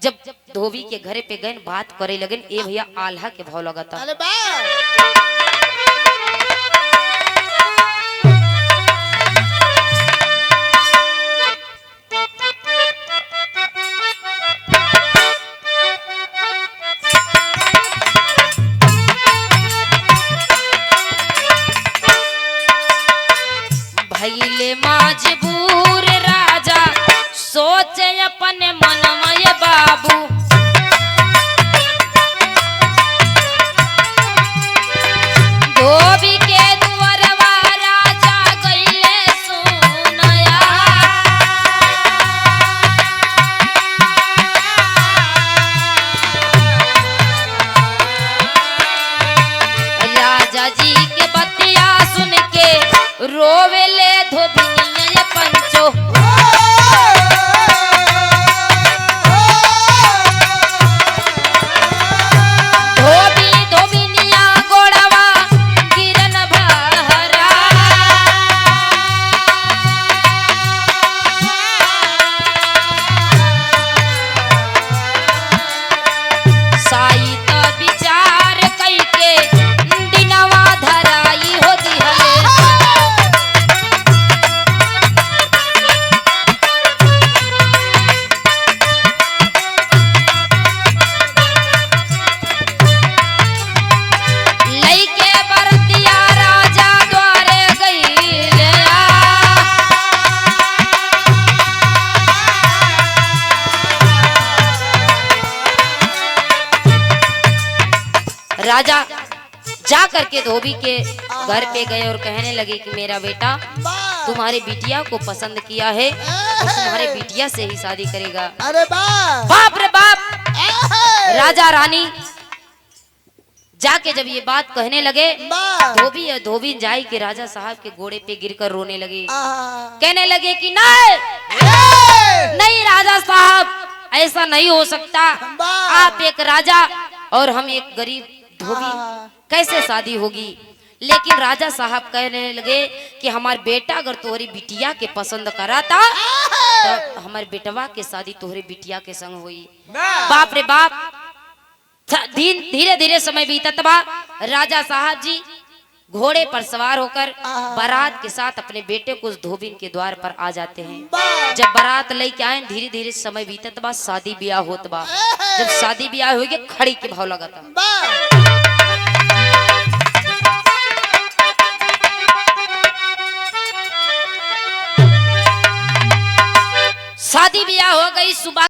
जब धोबी के घरे पे गए बात करे लगन, ए भैया आल्हा के भाव लगाता। अरे बा भइले मजबूर राजा सोचे अपने मनमय बाबू, धोबी के दुअरवा राजा गइले सुनया। राजा जी के बतिया सुन के रोवेले धोबिनिया पंचो, धोबी धोबिनिया गोड़वा गिरन भरा। साई तो विचार कई के दिनवा धराई हो दिहले। लइके बरतिया राजा द्वारे गइले, राजा जा करके धोबी के घर पे गए और कहने लगे कि मेरा बेटा तुम्हारे बिटिया को पसंद किया है और तुम्हारे बिटिया से ही शादी करेगा। अरे बा बाप रे बाप। राजा रानी जाके जब ये बात कहने लगे, धोबी जाई के राजा साहब के घोड़े पे गिरकर रोने लगे, कहने लगे कि नहीं राजा साहब, ऐसा नहीं हो सकता। आप एक राजा और हम एक गरीब धोबी, कैसे शादी होगी? लेकिन राजा साहब कहने लगे कि हमारे बेटा अगर तोहरी बिटिया के पसंद कराता तो हमारे बेटवा के शादी तोहरे बिटिया के संग हुई। बाप रे बाप। धीरे धीरे समय बीतत बा। राजा साहब जी घोड़े पर सवार होकर बारात के साथ अपने बेटे को उस धोबी के द्वार पर आ जाते हैं। जब बारात लेके आए, धीरे धीरे समय बीतत बा, शादी ब्याह होत बा। जब शादी ब्याह हो गया, खड़ी के भाव लगाता। शादी ब्याह हो गई। सुबह